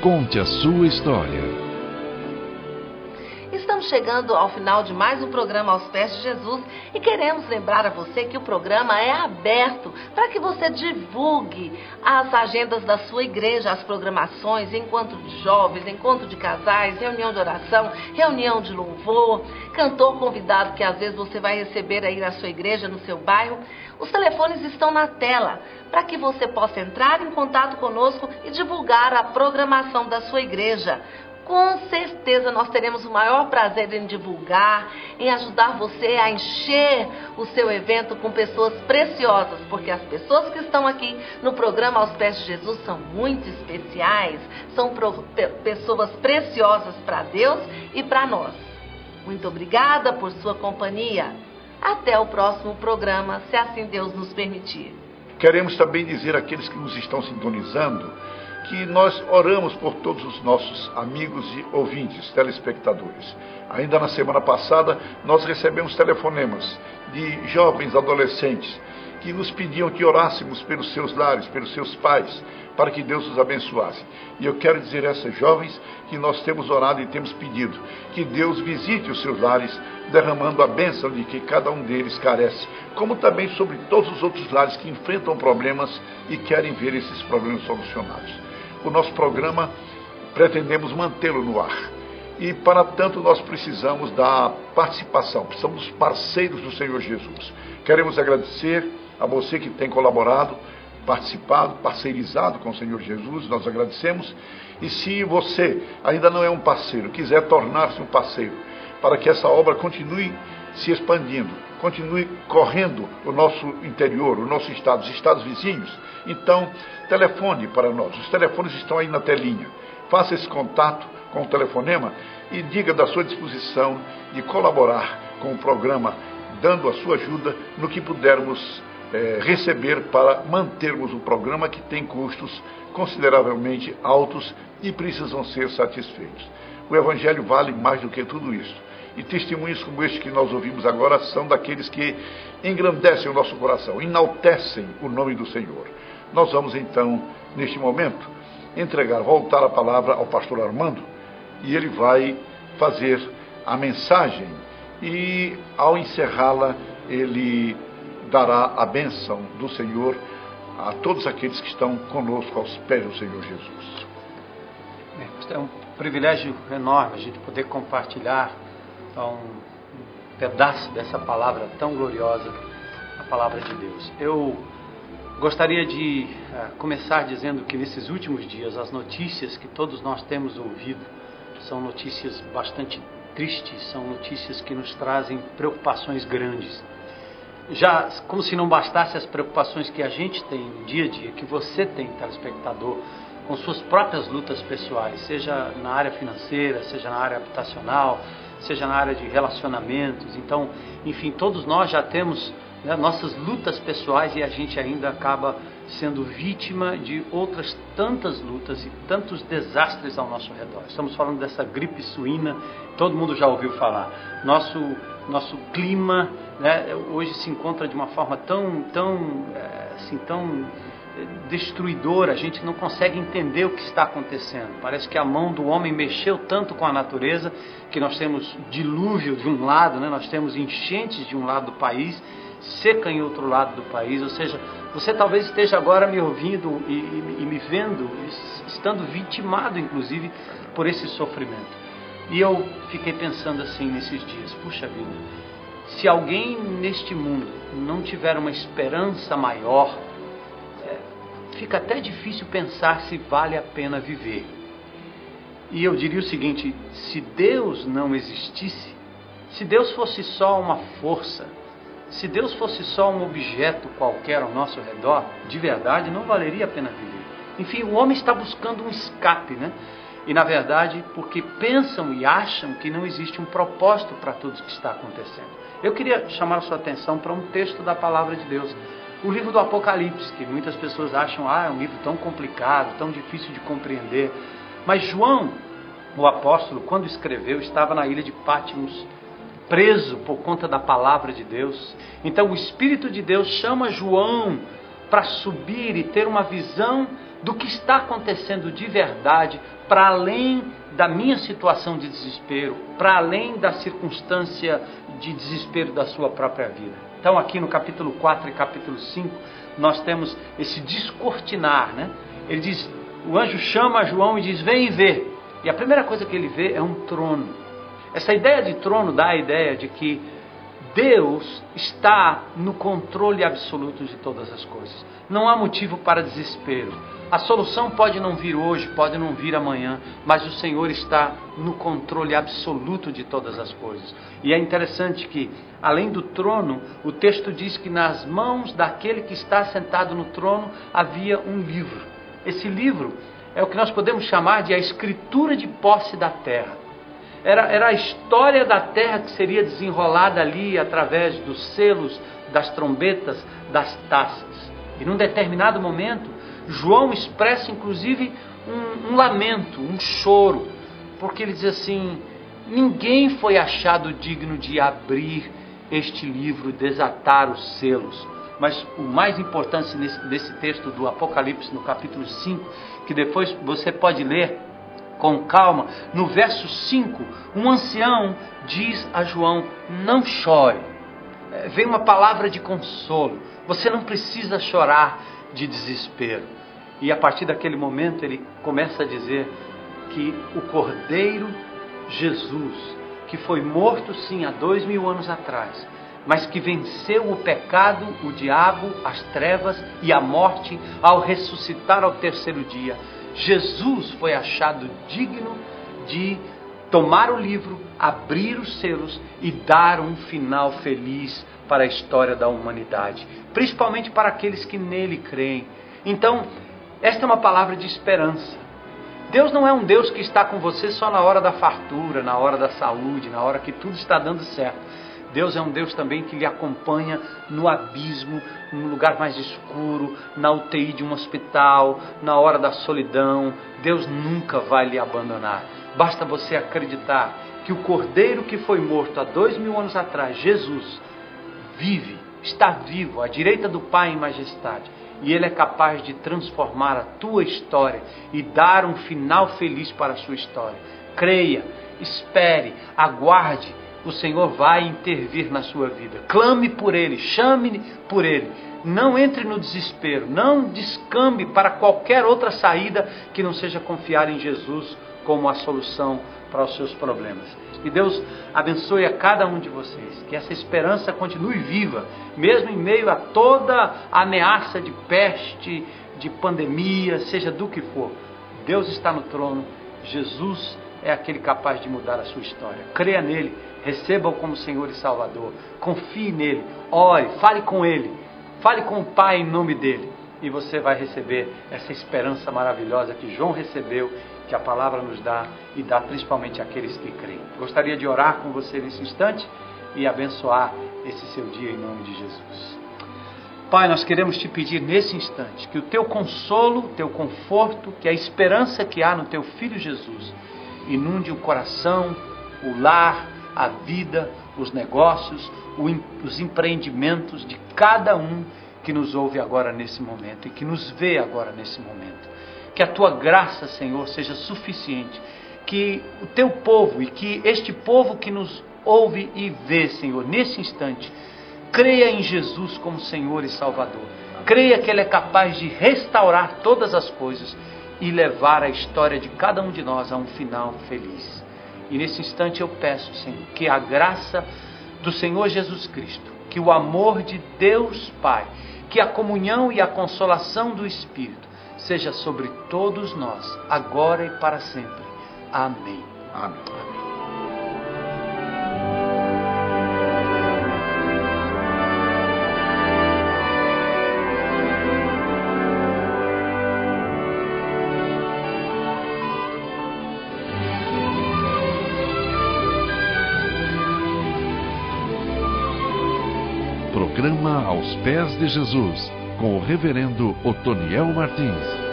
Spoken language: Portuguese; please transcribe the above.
Conte a sua história. Estamos chegando ao final de mais um programa Aos Pés de Jesus e queremos lembrar a você que o programa é aberto para que você divulgue as agendas da sua igreja, as programações, encontro de jovens, encontro de casais, reunião de oração, reunião de louvor, cantor convidado que às vezes você vai receber aí na sua igreja, no seu bairro. Os telefones estão na tela para que você possa entrar em contato conosco e divulgar a programação da sua igreja. Com certeza nós teremos o maior prazer em divulgar, em ajudar você a encher o seu evento com pessoas preciosas, porque as pessoas que estão aqui no programa Aos Pés de Jesus são muito especiais, são pessoas preciosas para Deus e para nós. Muito obrigada por sua companhia. Até o próximo programa, se assim Deus nos permitir. Queremos também dizer àqueles que nos estão sintonizando que nós oramos por todos os nossos amigos e ouvintes, telespectadores. Ainda na semana passada, nós recebemos telefonemas de jovens adolescentes que nos pediam que orássemos pelos seus lares, pelos seus pais, para que Deus os abençoasse. E eu quero dizer a essas jovens que nós temos orado e temos pedido que Deus visite os seus lares, derramando a bênção de que cada um deles carece, como também sobre todos os outros lares que enfrentam problemas e querem ver esses problemas solucionados. O nosso programa pretendemos mantê-lo no ar. E para tanto nós precisamos da participação, precisamos dos parceiros do Senhor Jesus. Queremos agradecer a você que tem colaborado, participado, parceirizado com o Senhor Jesus, nós agradecemos. E se você ainda não é um parceiro, quiser tornar-se um parceiro, para que essa obra continue se expandindo, continue correndo o nosso interior, o nosso estado, os estados vizinhos, então telefone para nós. Os telefones estão aí na telinha. Faça esse contato com o telefonema e diga da sua disposição de colaborar com o programa, dando a sua ajuda no que pudermos receber para mantermos o programa, que tem custos consideravelmente altos e precisam ser satisfeitos. O Evangelho vale mais do que tudo isso. E testemunhos como este que nós ouvimos agora são daqueles que engrandecem o nosso coração, enaltecem o nome do Senhor. Nós vamos então, neste momento, voltar a palavra ao pastor Armando, e ele vai fazer a mensagem e, ao encerrá-la, ele dará a bênção do Senhor a todos aqueles que estão conosco aos pés do Senhor Jesus. É um privilégio enorme a gente poder compartilhar um pedaço dessa palavra tão gloriosa, a palavra de Deus. Eu gostaria de começar dizendo que nesses últimos dias as notícias que todos nós temos ouvido são notícias bastante tristes, são notícias que nos trazem preocupações grandes. Já como se não bastasse as preocupações que a gente tem dia a dia, que você tem, telespectador, com suas próprias lutas pessoais, seja na área financeira, seja na área habitacional, seja na área de relacionamentos. Então, enfim, todos nós já temos nossas lutas pessoais e a gente ainda acaba sendo vítima de outras tantas lutas e tantos desastres ao nosso redor. Estamos falando dessa gripe suína, todo mundo já ouviu falar. Nosso clima, hoje se encontra de uma forma tão destruidora, a gente não consegue entender o que está acontecendo. Parece que a mão do homem mexeu tanto com a natureza que nós temos dilúvio de um lado, nós temos enchentes de um lado do país, seca em outro lado do país. Ou seja, você talvez esteja agora me ouvindo e me vendo, estando vitimado inclusive por esse sofrimento. E eu fiquei pensando assim nesses dias, puxa vida, se alguém neste mundo não tiver uma esperança maior, fica até difícil pensar se vale a pena viver. E eu diria o seguinte: se Deus não existisse, se Deus fosse só uma força, se Deus fosse só um objeto qualquer ao nosso redor, de verdade não valeria a pena viver. Enfim, o homem está buscando um escape, E na verdade, porque pensam e acham que não existe um propósito para tudo o que está acontecendo. Eu queria chamar a sua atenção para um texto da palavra de Deus. O livro do Apocalipse, que muitas pessoas acham, é um livro tão complicado, tão difícil de compreender. Mas João, o apóstolo, quando escreveu, estava na ilha de Patmos, preso por conta da palavra de Deus. Então o Espírito de Deus chama João para subir e ter uma visão do que está acontecendo de verdade, para além da minha situação de desespero, para além da circunstância de desespero da sua própria vida. Então aqui no capítulo 4 e capítulo 5, nós temos esse descortinar, né? Ele diz, o anjo chama João e diz, vem e vê. E a primeira coisa que ele vê é um trono. Essa ideia de trono dá a ideia de que Deus está no controle absoluto de todas as coisas. Não há motivo para desespero. A solução pode não vir hoje, pode não vir amanhã, mas o Senhor está no controle absoluto de todas as coisas. E é interessante que, além do trono, o texto diz que nas mãos daquele que está sentado no trono havia um livro. Esse livro é o que nós podemos chamar de a escritura de posse da terra. Era a história da terra que seria desenrolada ali através dos selos, das trombetas, das taças. E num determinado momento, João expressa inclusive um lamento, um choro, porque ele diz assim, ninguém foi achado digno de abrir este livro, desatar os selos. Mas o mais importante nesse texto do Apocalipse, no capítulo 5, que depois você pode ler com calma, no verso 5, um ancião diz a João, não chore. Vem uma palavra de consolo, você não precisa chorar de desespero. E a partir daquele momento ele começa a dizer que o Cordeiro Jesus, que foi morto sim há 2000 anos atrás, mas que venceu o pecado, o diabo, as trevas e a morte ao ressuscitar ao terceiro dia, Jesus foi achado digno de tomar o livro, abrir os selos e dar um final feliz para a história da humanidade, principalmente para aqueles que nele creem. Então, esta é uma palavra de esperança. Deus não é um Deus que está com você só na hora da fartura, na hora da saúde, na hora que tudo está dando certo. Deus é um Deus também que lhe acompanha no abismo, no lugar mais escuro, na UTI de um hospital, na hora da solidão. Deus nunca vai lhe abandonar. Basta você acreditar que o Cordeiro que foi morto há 2000 anos atrás, Jesus, vive, está vivo, à direita do Pai em majestade. E Ele é capaz de transformar a tua história e dar um final feliz para a sua história. Creia, espere, aguarde. O Senhor vai intervir na sua vida. Clame por Ele, chame por Ele. Não entre no desespero, não descambe para qualquer outra saída que não seja confiar em Jesus como a solução para os seus problemas. Que Deus abençoe a cada um de vocês, que essa esperança continue viva, mesmo em meio a toda a ameaça de peste, de pandemia, seja do que for. Deus está no trono, Jesus é aquele capaz de mudar a sua história. Creia nele, receba-o como Senhor e Salvador, confie nele, ore, fale com ele, fale com o Pai em nome dele, e você vai receber essa esperança maravilhosa que João recebeu, que a palavra nos dá e dá principalmente àqueles que creem. Gostaria de orar com você nesse instante e abençoar esse seu dia em nome de Jesus. Pai, nós queremos te pedir nesse instante que o teu consolo, o teu conforto, que a esperança que há no teu Filho Jesus inunde o coração, o lar, a vida, os negócios, os empreendimentos de cada um que nos ouve agora nesse momento e que nos vê agora nesse momento. Que a tua graça, Senhor, seja suficiente, que o teu povo e que este povo que nos ouve e vê, Senhor, nesse instante, creia em Jesus como Senhor e Salvador. Creia que Ele é capaz de restaurar todas as coisas e levar a história de cada um de nós a um final feliz. E nesse instante eu peço, Senhor, que a graça do Senhor Jesus Cristo, que o amor de Deus Pai, que a comunhão e a consolação do Espírito seja sobre todos nós, agora e para sempre. Amém. Amém. Programa Aos Pés de Jesus, com o reverendo Otoniel Martins.